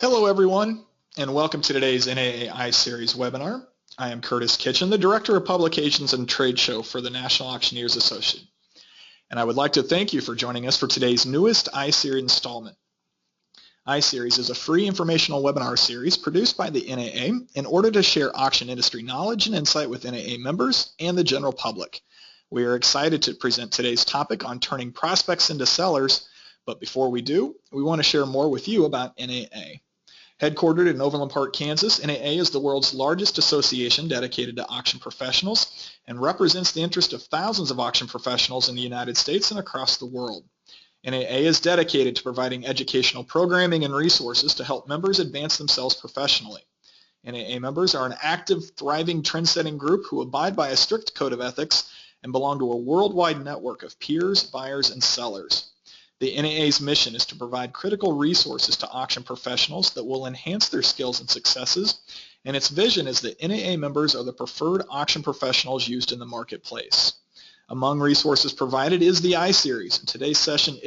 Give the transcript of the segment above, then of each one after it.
Hello everyone, and welcome to today's NAA iSeries webinar. I am Curtis Kitchen, the Director of Publications and Trade Show for the National Auctioneers Association. And I would like to thank you for joining us for today's newest iSeries installment. iSeries is a free informational webinar series produced by the NAA in order to share auction industry knowledge and insight with NAA members and the general public. We are excited to present today's topic on turning prospects into sellers, but before we do, we want to share more with you about NAA. Headquartered in Overland Park, Kansas, NAA is the world's largest association dedicated to auction professionals and represents the interest of thousands of auction professionals in the United States and across the world. NAA is dedicated to providing educational programming and resources to help members advance themselves professionally. NAA members are an active, thriving, trend-setting group who abide by a strict code of ethics and belong to a worldwide network of peers, buyers, and sellers. The NAA's mission is to provide critical resources to auction professionals that will enhance their skills and successes, and its vision is that NAA members are the preferred auction professionals used in the marketplace. Among resources provided is the iSeries, and today's session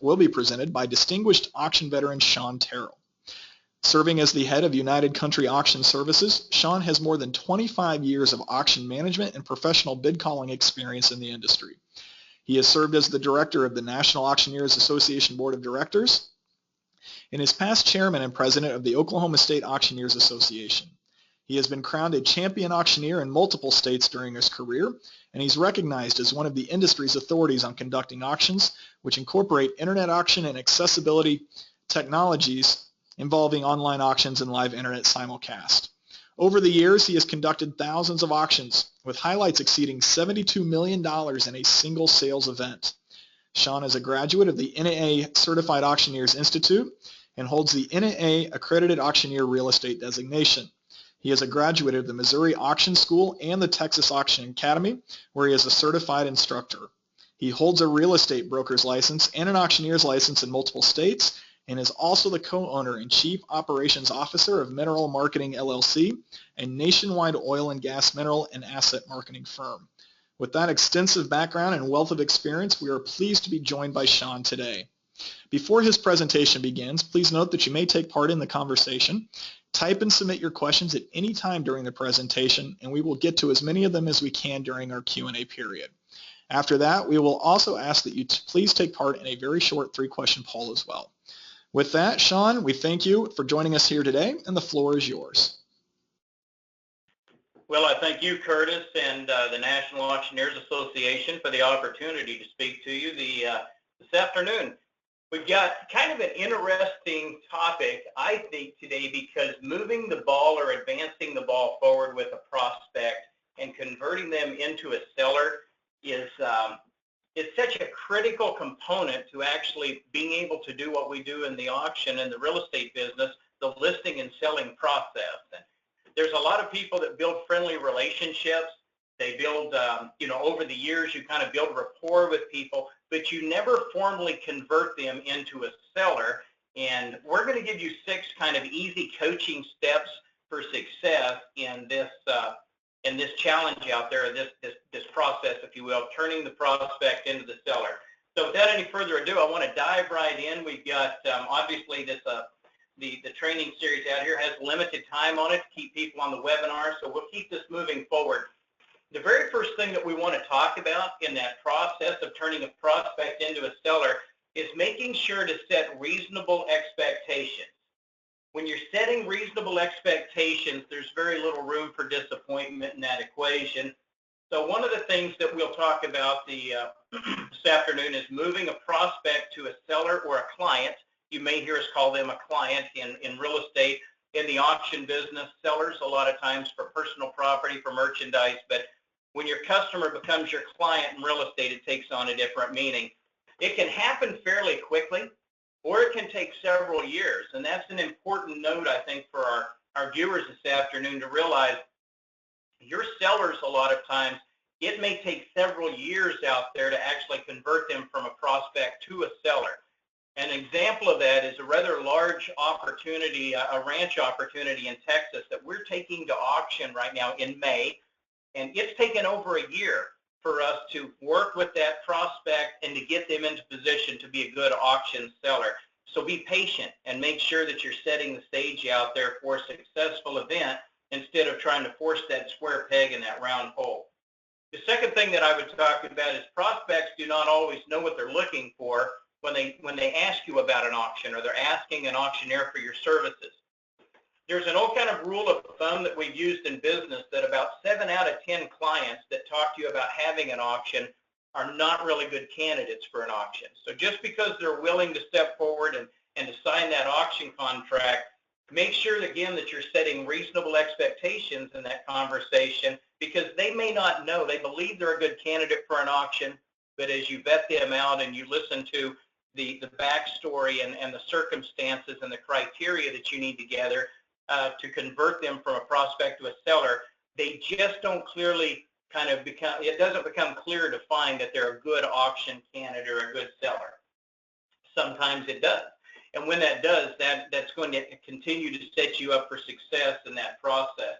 will be presented by distinguished auction veteran Shawn Terrel. Serving as the head of United Country Auction Services, Shawn has more than 25 years of auction management and professional bid calling experience in the industry. He has served as the director of the National Auctioneers Association Board of Directors and is past chairman and president of the Oklahoma State Auctioneers Association. He has been crowned a champion auctioneer in multiple states during his career, and he's recognized as one of the industry's authorities on conducting auctions, which incorporate internet auction and accessibility technologies involving online auctions and live internet simulcast. Over the years, he has conducted thousands of auctions, with highlights exceeding $72 million in a single sales event. Shawn is a graduate of the NAA Certified Auctioneers Institute and holds the NAA Accredited Auctioneer Real Estate designation. He is a graduate of the Missouri Auction School and the Texas Auction Academy, where he is a certified instructor. He holds a real estate broker's license and an auctioneer's license in multiple states, and is also the co-owner and chief operations officer of Mineral Marketing LLC, a nationwide oil and gas mineral and asset marketing firm. With that extensive background and wealth of experience, we are pleased to be joined by Shawn today. Before his presentation begins, please note that you may take part in the conversation. Type and submit your questions at any time during the presentation, and we will get to as many of them as we can during our Q&A period. After that, we will also ask that you please take part in a very short 3-question poll as well. With that, Shawn, we thank you for joining us here today, and the floor is yours. Well, I thank you, Curtis, and the National Auctioneers Association for the opportunity to speak to you this afternoon. We've got kind of an interesting topic, I think, today, because moving the ball or advancing the ball forward with a prospect and converting them into a seller is such a critical component to actually being able to do what we do in the auction and the real estate business, the listing and selling process. And there's a lot of people that build friendly relationships. They build, over the years you kind of build rapport with people, but you never formally convert them into a seller. And we're going to give you 6 kind of easy coaching steps for success in this challenge out there, this process, if you will, turning the prospect into the seller. So without any further ado, I want to dive right in. We've got obviously this the training series out here has limited time on it to keep people on the webinar, so we'll keep this moving forward. The very first thing that we want to talk about in that process of turning a prospect into a seller is making sure to set reasonable expectations. When you're setting reasonable expectations, there's very little room for disappointment in that equation. So one of the things that we'll talk about this afternoon is moving a prospect to a seller or a client. You may hear us call them a client in real estate, in the auction business, sellers a lot of times for personal property, for merchandise, but when your customer becomes your client in real estate, it takes on a different meaning. It can happen fairly quickly, or it can take several years, and that's an important note, I think, for our viewers this afternoon to realize. Your sellers, a lot of times, it may take several years out there to actually convert them from a prospect to a seller. An example of that is a rather large opportunity, a ranch opportunity in Texas that we're taking to auction right now in May, and it's taken over a year for us to work with that prospect and to get them into position to be a good auction seller. So be patient and make sure that you're setting the stage out there for a successful event instead of trying to force that square peg in that round hole. The second thing that I would talk about is prospects do not always know what they're looking for when they ask you about an auction or they're asking an auctioneer for your services. There's an old kind of rule of thumb that we've used in business that about 7 out of 10 clients that talk to you about having an auction are not really good candidates for an auction. So just because they're willing to step forward and to sign that auction contract, make sure, again, that you're setting reasonable expectations in that conversation, because they may not know. They believe they're a good candidate for an auction, but as you vet them out and you listen to the backstory and the circumstances and the criteria that you need to gather to convert them from a prospect to a seller, they just don't clearly it doesn't become clear to find that they're a good auction candidate or a good seller. Sometimes it does. And when that does, that's going to continue to set you up for success in that process.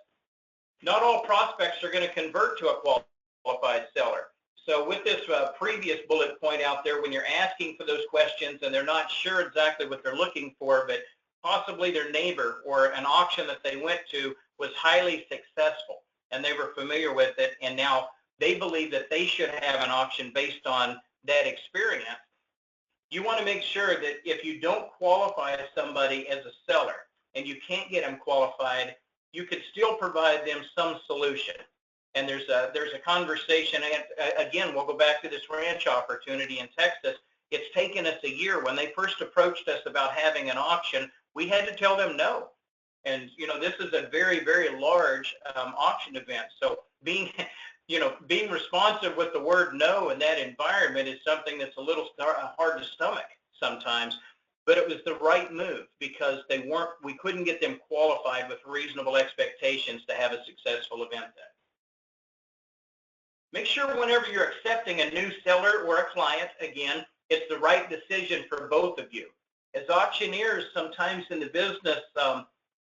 Not all prospects are going to convert to a qualified seller. So with this previous bullet point out there, when you're asking for those questions and they're not sure exactly what they're looking for, but possibly their neighbor or an auction that they went to was highly successful and they were familiar with it, and now they believe that they should have an auction based on that experience, you want to make sure that if you don't qualify somebody as a seller and you can't get them qualified, you could still provide them some solution. And there's a conversation, and again, we'll go back to this ranch opportunity in Texas. It's taken us a year. When they first approached us about having an auction, we had to tell them no. And, this is a very, very large auction event. So being responsive with the word no in that environment is something that's a little hard to stomach sometimes. But it was the right move because we couldn't get them qualified with reasonable expectations to have a successful event then. Make sure whenever you're accepting a new seller or a client, again, it's the right decision for both of you. As auctioneers, sometimes in the business,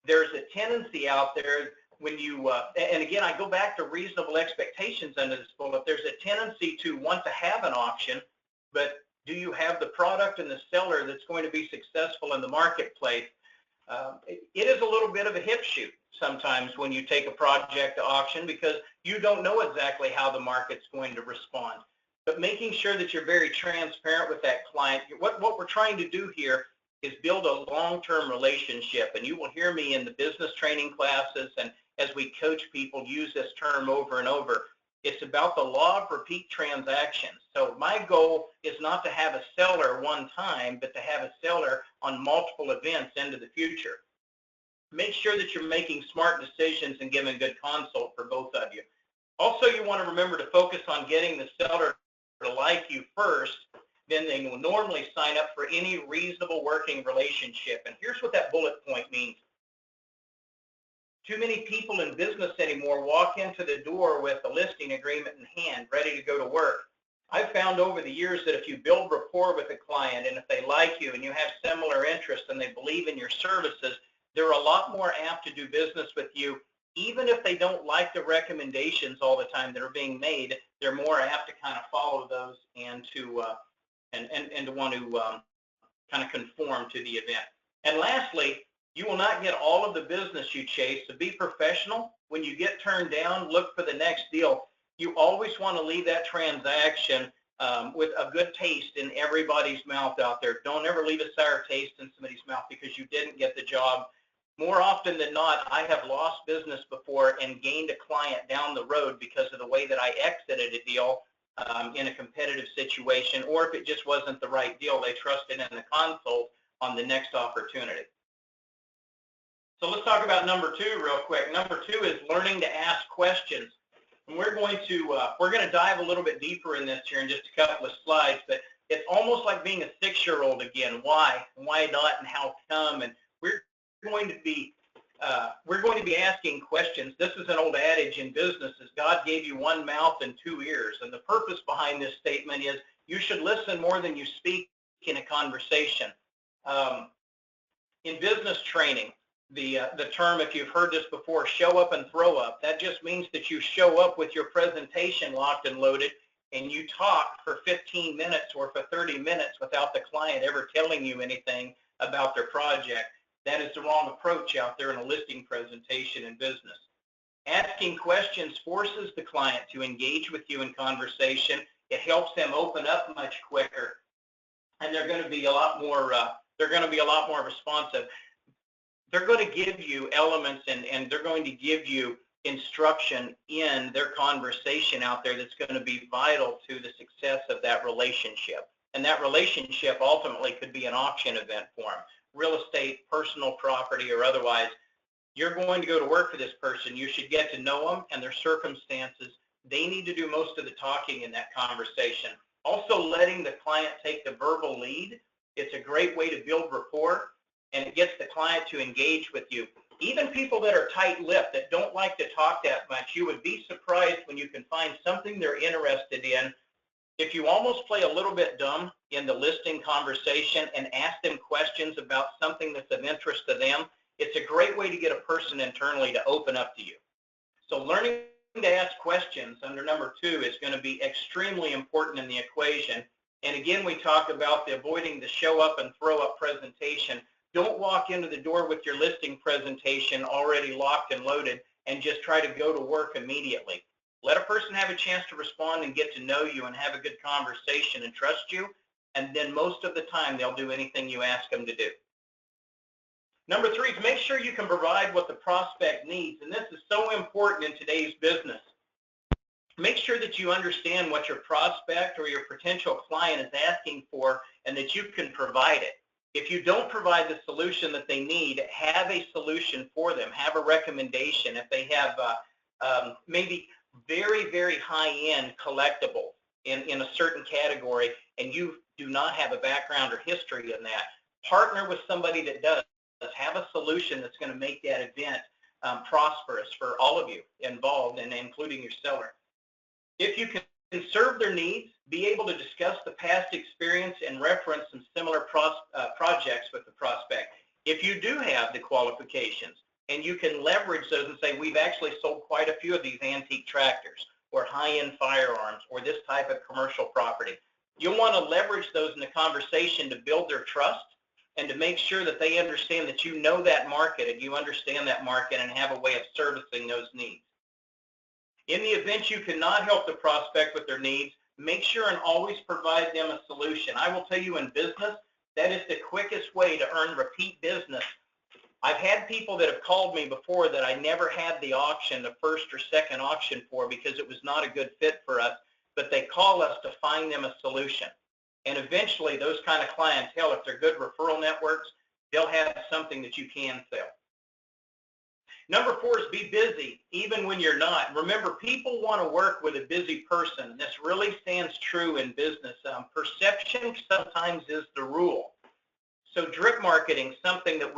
there's a tendency out there when you, and again, I go back to reasonable expectations under this bullet, there's a tendency to want to have an auction, but do you have the product and the seller that's going to be successful in the marketplace? It is a little bit of a hip shoot sometimes when you take a project to auction because you don't know exactly how the market's going to respond. But making sure that you're very transparent with that client. What we're trying to do here is build a long-term relationship, and you will hear me in the business training classes and as we coach people use this term over and over. It's about the law of repeat transactions. So my goal is not to have a seller one time, but to have a seller on multiple events into the future. Make sure that you're making smart decisions and giving good consult for both of you. Also, you want to remember to focus on getting the seller to like you first, then they will normally sign up for any reasonable working relationship. And here's what that bullet point means. Too many people in business anymore walk into the door with a listing agreement in hand, ready to go to work. I've found over the years that if you build rapport with a client and if they like you and you have similar interests and they believe in your services, they're a lot more apt to do business with you. Even if they don't like the recommendations all the time that are being made, they're more apt to kind of follow those and to want to kind of conform to the event. And lastly, you will not get all of the business you chase, so be professional. When you get turned down, look for the next deal. You always want to leave that transaction with a good taste in everybody's mouth out there. Don't ever leave a sour taste in somebody's mouth because you didn't get the job. More often than not, I have lost business before and gained a client down the road because of the way that I exited a deal in a competitive situation, or if it just wasn't the right deal, they trusted in the consult on the next opportunity. So let's talk about number 2 real quick. Number 2 is learning to ask questions. And we're going to dive a little bit deeper in this here in just a couple of slides, but it's almost like being a 6-year-old again. Why not, and how come? And we're going to be asking questions. This is an old adage in business: is God gave you one mouth and 2 ears. And the purpose behind this statement is you should listen more than you speak in a conversation. In business training, the term, if you've heard this before, show up and throw up, that just means that you show up with your presentation locked and loaded and you talk for 15 minutes or for 30 minutes without the client ever telling you anything about their project. That is the wrong approach out there in a listing presentation in business. Asking questions forces the client to engage with you in conversation. It helps them open up much quicker, and they're going to be a lot more. Responsive. They're going to give you elements, and they're going to give you instruction in their conversation out there that's going to be vital to the success of that relationship. And that relationship ultimately could be an auction event for them, real estate, personal property, or otherwise. You're going to go to work for this person. You should get to know them and their circumstances. They need to do most of the talking in that conversation. Also, letting the client take the verbal lead. It's a great way to build rapport, and it gets the client to engage with you. Even people that are tight-lipped, that don't like to talk that much, you would be surprised when you can find something they're interested in. If you almost play a little bit dumb in the listing conversation and ask them questions about something that's of interest to them, it's a great way to get a person internally to open up to you. So learning to ask questions under number 2 is going to be extremely important in the equation. And again, we talk about the avoiding the show up and throw up presentation. Don't walk into the door with your listing presentation already locked and loaded and just try to go to work immediately. Let a person have a chance to respond and get to know you and have a good conversation and trust you, and then most of the time they'll do anything you ask them to do. Number 3 is make sure you can provide what the prospect needs, and this is so important in today's business. Make sure that you understand what your prospect or your potential client is asking for and that you can provide it. If you don't provide the solution that they need, have a solution for them. Have a recommendation. If they have maybe very, very high-end collectible in a certain category and you do not have a background or history in that, partner with somebody that does. Have a solution that's going to make that event prosperous for all of you involved, and including your seller. If you can serve their needs, be able to discuss the past experience and reference some similar projects with the prospect. If you do have the qualifications and you can leverage those and say, we've actually sold quite a few of these antique tractors or high-end firearms or this type of commercial property, you'll want to leverage those in the conversation to build their trust and to make sure that they understand that you know that market and you understand that market and have a way of servicing those needs. In the event you cannot help the prospect with their needs, make sure and always provide them a solution. I will tell you, in business, that is the quickest way to earn repeat business. I've had people that have called me before that I never had the auction, the first or second auction for, because it was not a good fit for us, but they call us to find them a solution. And eventually, those kind of clientele, if they're good referral networks, they'll have something that you can sell. Number 4 is be busy, even when you're not. Remember, people want to work with a busy person, and this really stands true in business. Perception sometimes is the rule. So drip marketing, something that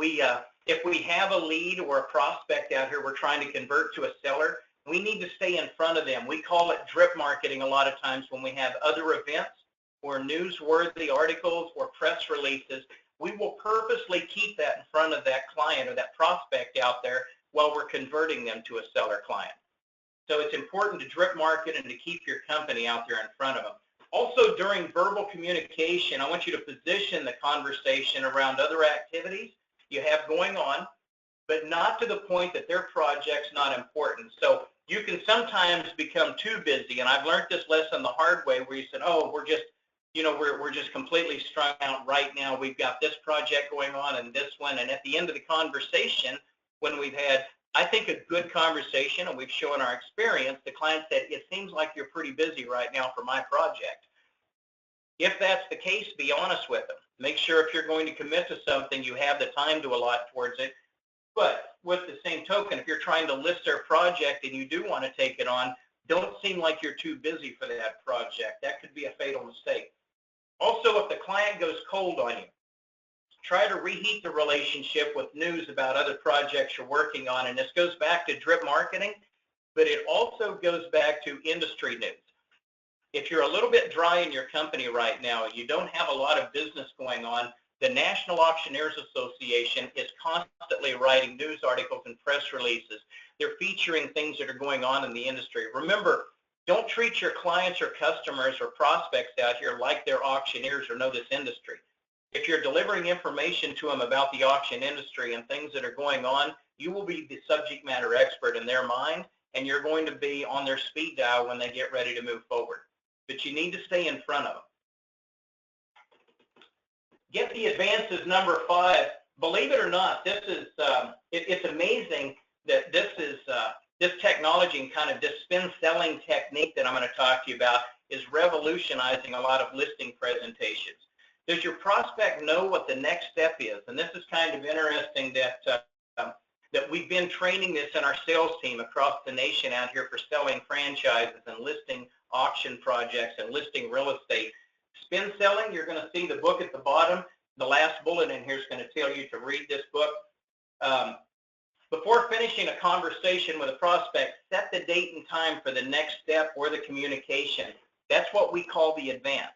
if we have a lead or a prospect out here we're trying to convert to a seller, we need to stay in front of them. We call it drip marketing a lot of times when we have other events or newsworthy articles or press releases. We will purposely keep that in front of that client or that prospect out there while we're converting them to a seller client. So it's important to drip market and to keep your company out there in front of them. Also, during verbal communication, I want you to position the conversation around other activities you have going on, but not to the point that their project's not important. So you can sometimes become too busy, and I've learned this lesson the hard way, where you said, oh, we're just completely strung out right now. We've got this project going on and this one, and at the end of the conversation, when we've had, I think, a good conversation and we've shown our experience, the client said, it seems like you're pretty busy right now for my project. If that's the case, be honest with them. Make sure if you're going to commit to something, you have the time to allot towards it. But with the same token, if you're trying to list their project and you do want to take it on, don't seem like you're too busy for that project. That could be a fatal mistake. Also, if the client goes cold on you, try to reheat the relationship with news about other projects you're working on. And this goes back to drip marketing, but it also goes back to industry news. If you're a little bit dry in your company right now, you don't have a lot of business going on, the National Auctioneers Association is constantly writing news articles and press releases. They're featuring things that are going on in the industry. Remember, don't treat your clients or customers or prospects out here like they're auctioneers or know this industry. If you're delivering information to them about the auction industry and things that are going on, you will be the subject matter expert in their mind, and you're going to be on their speed dial when they get ready to move forward. But you need to stay in front of them. Get the advances, number 5. Believe it or not, this is it's amazing that this technology and kind of this spin selling technique that I'm going to talk to you about is revolutionizing a lot of listing presentations. Does your prospect know what the next step is? And this is kind of interesting that we've been training this in our sales team across the nation out here for selling franchises and listing auction projects and listing real estate. Spin selling, you're going to see the book at the bottom. The last bullet in here is going to tell you to read this book. Before finishing a conversation with a prospect, set the date and time for the next step or the communication. That's what we call the advance.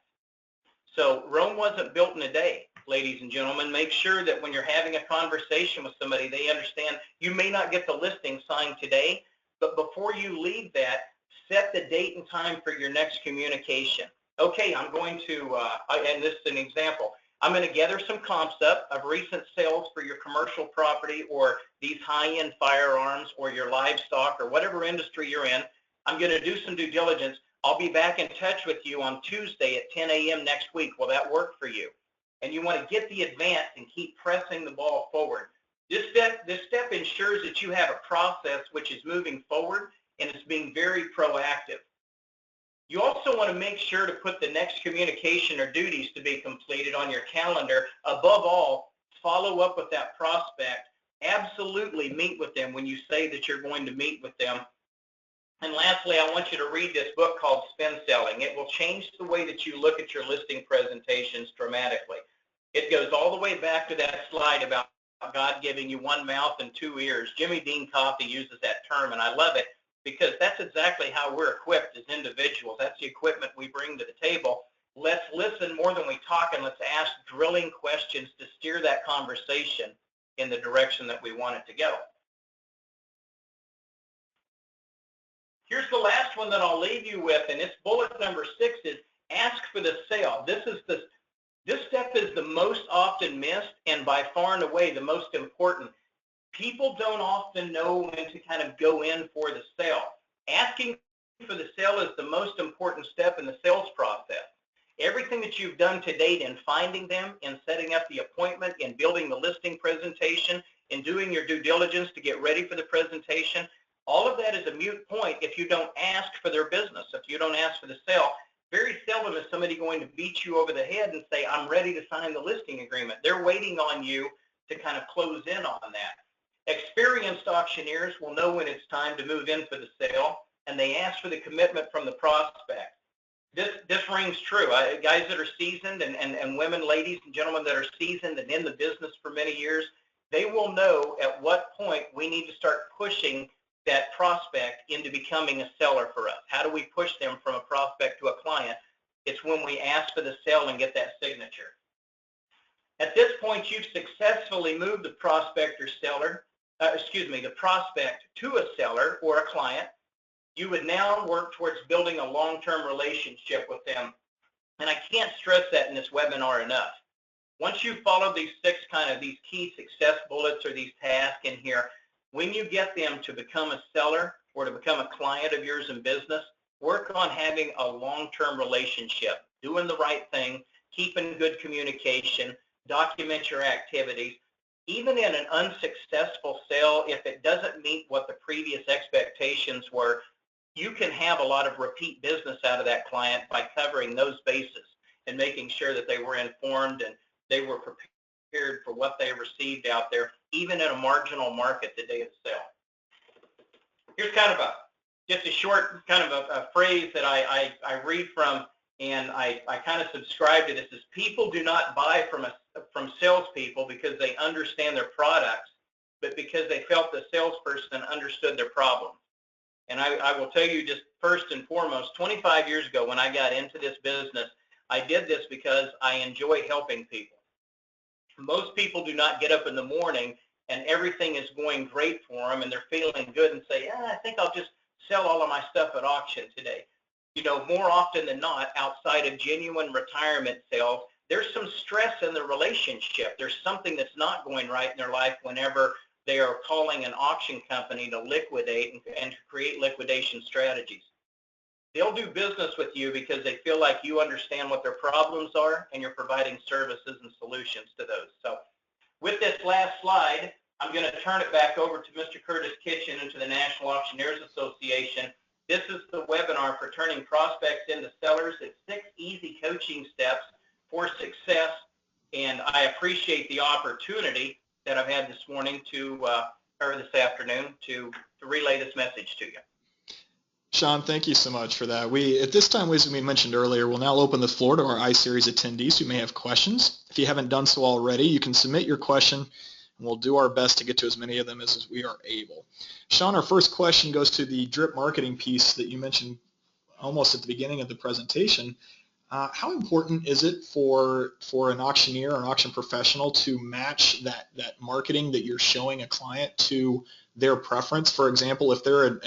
So Rome wasn't built in a day, ladies and gentlemen. Make sure that when you're having a conversation with somebody, they understand you may not get the listing signed today, but before you leave that, set the date and time for your next communication. Okay, I'm going to, and this is an example, I'm going to gather some comps up of recent sales for your commercial property or these high-end firearms or your livestock or whatever industry you're in. I'm going to do some due diligence. I'll be back in touch with you on Tuesday at 10 a.m. next week. Will that work for you? And you want to get the advance and keep pressing the ball forward. This step ensures that you have a process which is moving forward and it's being very proactive. You also want to make sure to put the next communication or duties to be completed on your calendar. Above all, follow up with that prospect. Absolutely meet with them when you say that you're going to meet with them. And lastly, I want you to read this book called Spin Selling. It will change the way that you look at your listing presentations dramatically. It goes all the way back to that slide about God giving you one mouth and two ears. Jimmy Dean Coffey uses that term, and I love it because that's exactly how we're equipped as individuals. That's the equipment we bring to the table. Let's listen more than we talk, and let's ask drilling questions to steer that conversation in the direction that we want it to go. Here's the last one that I'll leave you with, and it's bullet number 6 is ask for the sale. This step is the most often missed and by far and away the most important. People don't often know when to kind of go in for the sale. Asking for the sale is the most important step in the sales process. Everything that you've done to date in finding them, in setting up the appointment, in building the listing presentation, in doing your due diligence to get ready for the presentation, all of that is a moot point if you don't ask for their business, if you don't ask for the sale. Very seldom is somebody going to beat you over the head and say, I'm ready to sign the listing agreement. They're waiting on you to kind of close in on that. Experienced auctioneers will know when it's time to move in for the sale, and they ask for the commitment from the prospect. This rings true. Guys that are seasoned and women, ladies and gentlemen that are seasoned and in the business for many years, they will know at what point we need to start pushing that prospect into becoming a seller for us. How do we push them from a prospect to a client? It's when we ask for the sale and get that signature. At this point, you've successfully moved the prospect or seller, the prospect to a seller or a client. You would now work towards building a long-term relationship with them. And I can't stress that in this webinar enough. Once you follow these these key success bullets or these tasks in here, when you get them to become a seller or to become a client of yours in business, work on having a long-term relationship, doing the right thing, keeping good communication, document your activities. Even in an unsuccessful sale, if it doesn't meet what the previous expectations were, you can have a lot of repeat business out of that client by covering those bases and making sure that they were informed and they were prepared for what they received out there, even in a marginal market the day of the sale. Here's kind of just a short kind of a phrase that I read from, and I kind of subscribe to this, is people do not buy from salespeople because they understand their products, but because they felt the salesperson understood their problems. And I will tell you just first and foremost, 25 years ago when I got into this business, I did this because I enjoy helping people. Most people do not get up in the morning and everything is going great for them and they're feeling good and say, I think I'll just sell all of my stuff at auction today. You know, more often than not, outside of genuine retirement sales, there's some stress in the relationship. There's something that's not going right in their life whenever they are calling an auction company to liquidate and to create liquidation strategies. They'll do business with you because they feel like you understand what their problems are and you're providing services and solutions to those. So with this last slide, I'm going to turn it back over to Mr. Curtis Kitchen and to the National Auctioneers Association. This is the webinar for turning prospects into sellers. It's 6 easy coaching steps for success, and I appreciate the opportunity that I've had this morning or this afternoon to relay this message to you. Shawn, thank you so much for that. At this time, as we mentioned earlier, we'll now open the floor to our iSeries attendees who may have questions. If you haven't done so already, you can submit your question, and we'll do our best to get to as many of them as we are able. Shawn, our first question goes to the drip marketing piece that you mentioned almost at the beginning of the presentation. How important is it for an auctioneer or an auction professional to match that marketing that you're showing a client to their preference? For example, if they're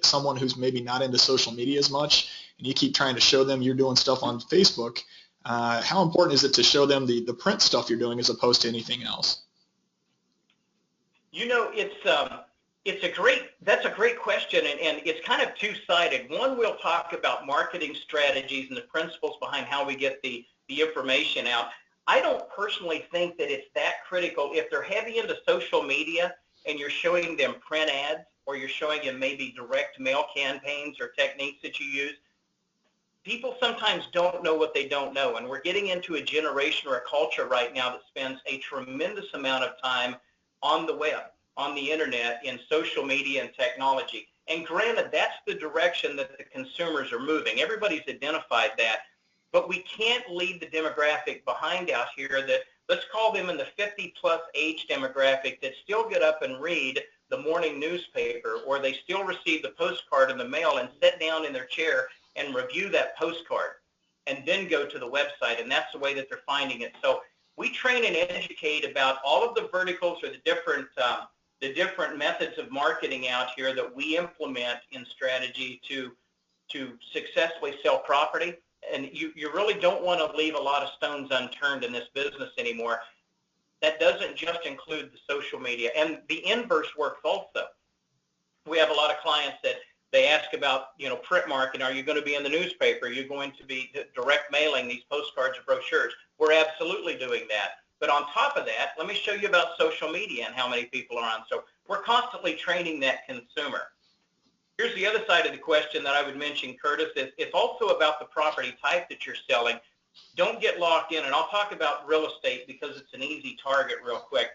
someone who's maybe not into social media as much and you keep trying to show them you're doing stuff on Facebook, how important is it to show them the print stuff you're doing as opposed to anything else? You know, that's a great question, and it's kind of two-sided. One, we'll talk about marketing strategies and the principles behind how we get the information out. I don't personally think that it's that critical. If they're heavy into social media and you're showing them print ads or you're showing them maybe direct mail campaigns or techniques that you use, people sometimes don't know what they don't know, and we're getting into a generation or a culture right now that spends a tremendous amount of time on the web, on the internet, in social media and technology. And granted, that's the direction that the consumers are moving. Everybody's identified that. But we can't leave the demographic behind out here that, let's call them in the 50-plus age demographic, that still get up and read the morning newspaper, or they still receive the postcard in the mail and sit down in their chair and review that postcard and then go to the website. And that's the way that they're finding it. So we train and educate about all of the verticals or the different methods of marketing out here that we implement in strategy to successfully sell property. And you really don't want to leave a lot of stones unturned in this business anymore. That doesn't just include the social media. And the inverse works also. We have a lot of clients that they ask about, print marketing. Are you going to be in the newspaper? Are you going to be direct mailing these postcards or brochures? We're absolutely doing that. But on top of that, let me show you about social media and how many people are on. So we're constantly training that consumer. Here's the other side of the question that I would mention, Curtis. It's also about the property type that you're selling. Don't get locked in, and I'll talk about real estate because it's an easy target real quick.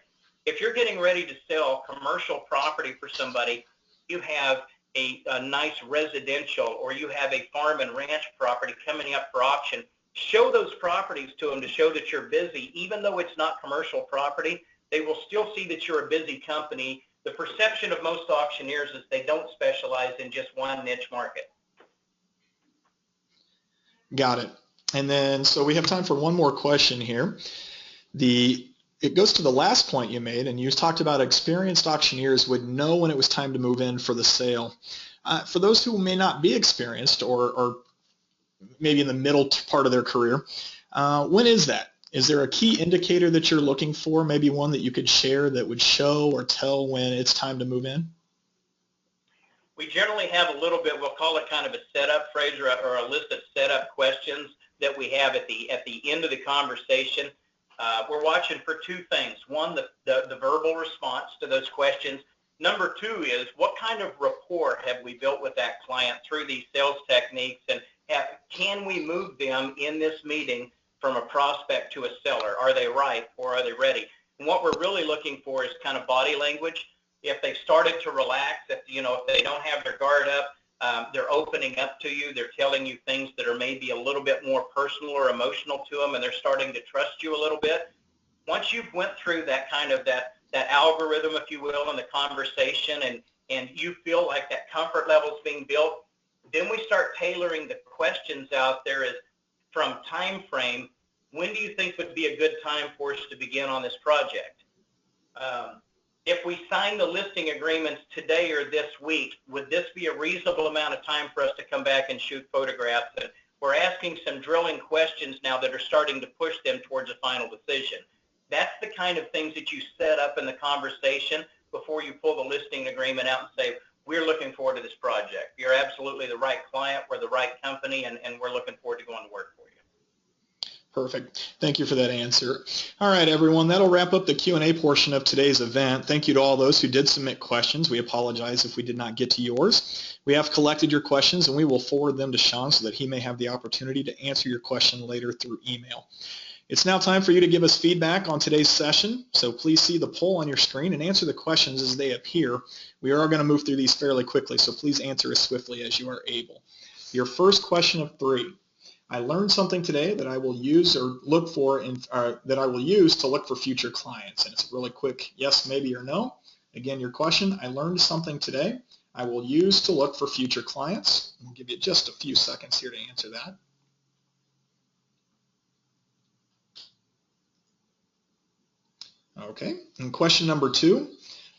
If you're getting ready to sell commercial property for somebody, you have a nice residential or you have a farm and ranch property coming up for auction, show those properties to them to show that you're busy. Even though it's not commercial property, they will still see that you're a busy company. The perception of most auctioneers is they don't specialize in just one niche market. Got it. And then, so we have time for one more question here. It goes to the last point you made, and you talked about experienced auctioneers would know when it was time to move in for the sale. For those who may not be experienced or maybe in the middle part of their career, when is that? Is there a key indicator that you're looking for, maybe one that you could share that would show or tell when it's time to move in? We generally have a little bit, we'll call it kind of a setup phrase or a list of setup questions that we have at the end of the conversation. We're watching for two things. One, the verbal response to those questions. Number two is, what kind of rapport have we built with that client through these sales techniques, and can we move them in this meeting from a prospect to a seller? Are they right or are they ready? And what we're really looking for is kind of body language. If they've started to relax, if they don't have their guard up, they're opening up to you, they're telling you things that are maybe a little bit more personal or emotional to them, and they're starting to trust you a little bit. Once you've went through that kind of that algorithm, if you will, in the conversation, and you feel like that comfort level is being built, then we start tailoring the questions out there as from time frame. When do you think would be a good time for us to begin on this project? If we sign the listing agreements today or this week, would this be a reasonable amount of time for us to come back and shoot photographs? we're asking some drilling questions now that are starting to push them towards a final decision. That's the kind of things that you set up in the conversation before you pull the listing agreement out and say, we're looking forward to this project. You're absolutely the right client, we're the right company, and we're looking forward to going to work for you. Perfect. Thank you for that answer. All right, everyone, that'll wrap up the Q&A portion of today's event. Thank you to all those who did submit questions. We apologize if we did not get to yours. We have collected your questions, and we will forward them to Shawn so that he may have the opportunity to answer your question later through email. It's now time for you to give us feedback on today's session, so please see the poll on your screen and answer the questions as they appear. We are going to move through these fairly quickly, so please answer as swiftly as you are able. Your first question of 3. I learned something today that I will use or look for that I will use to look for future clients. And it's a really quick yes, maybe, or no. Again, your question, I learned something today I will use to look for future clients. We'll give you just a few seconds here to answer that. Okay, and question number 2.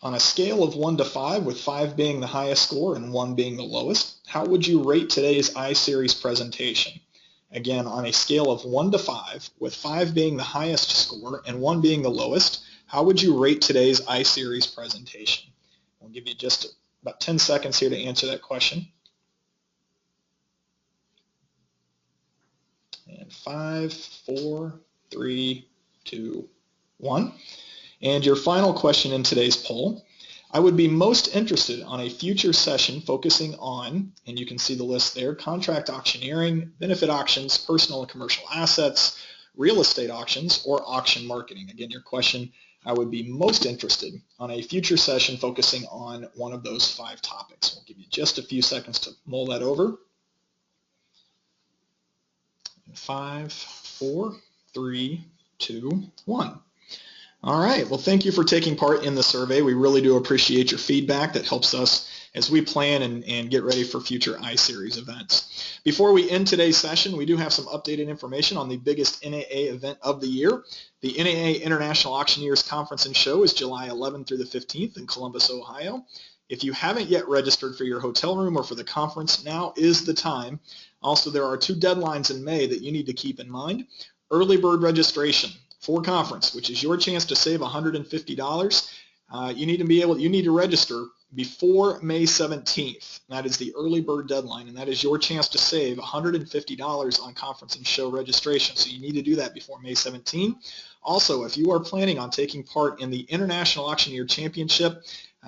On a scale of 1 to 5, with 5 being the highest score and 1 being the lowest, how would you rate today's iSeries presentation? Again, on a scale of 1 to 5, with 5 being the highest score and 1 being the lowest, how would you rate today's iSeries presentation? We'll give you just about 10 seconds here to answer that question. And 5, 4, 3, 2, 1. And your final question in today's poll, I would be most interested on a future session focusing on, and you can see the list there, contract auctioneering, benefit auctions, personal and commercial assets, real estate auctions, or auction marketing. Again, your question, I would be most interested on a future session focusing on one of those 5 topics. We'll give you just a few seconds to mull that over. 5, 4, 3, 2, 1. All right, well, thank you for taking part in the survey. We really do appreciate your feedback. That helps us as we plan and get ready for future iSeries events. Before we end today's session, we do have some updated information on the biggest NAA event of the year. The NAA International Auctioneers Conference and Show is July 11th through the 15th in Columbus, Ohio. If you haven't yet registered for your hotel room or for the conference, now is the time. Also, there are 2 deadlines in May that you need to keep in mind. Early bird registration for conference, which is your chance to save $150. You need to register before May 17th. That is the early bird deadline, and that is your chance to save $150 on conference and show registration. So you need to do that before May 17th. Also, if you are planning on taking part in the International Auctioneer Championship,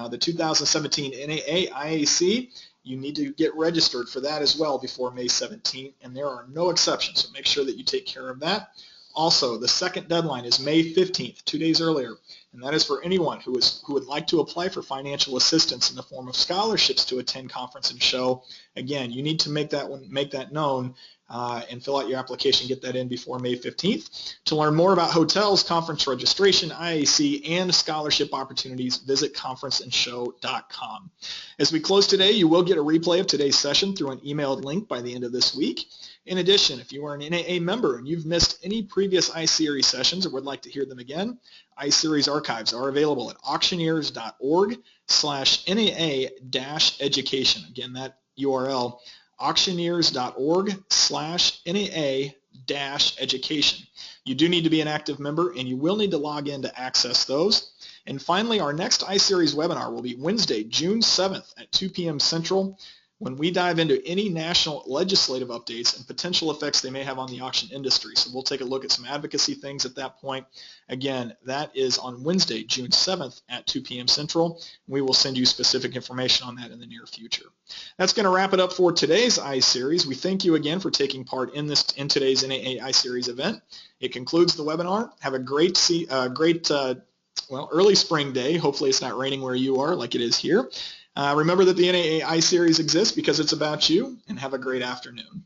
the 2017 NAA IAC, you need to get registered for that as well before May 17th, and there are no exceptions, so make sure that you take care of that. Also, the second deadline is May 15th, 2 days earlier, and that is for anyone who would like to apply for financial assistance in the form of scholarships to attend conference and show. Again, you need to make that known and fill out your application, get that in before May 15th. To learn more about hotels, conference registration, IAC, and scholarship opportunities, visit conferenceandshow.com. As we close today, you will get a replay of today's session through an emailed link by the end of this week. In addition, if you are an NAA member and you've missed any previous iSeries sessions or would like to hear them again, iSeries archives are available at auctioneers.org/NAA-education. Again, that URL, auctioneers.org/NAA-education. You do need to be an active member, and you will need to log in to access those. And finally, our next iSeries webinar will be Wednesday, June 7th at 2 p.m. Central, when we dive into any national legislative updates and potential effects they may have on the auction industry. So we'll take a look at some advocacy things at that point. Again, that is on Wednesday, June 7th at 2 p.m. Central. We will send you specific information on that in the near future. That's going to wrap it up for today's iSeries. We thank you again for taking part in today's NAA iSeries event. It concludes the webinar. Have a great early spring day. Hopefully it's not raining where you are like it is here. Remember that the NAA iSeries exists because it's about you, and have a great afternoon.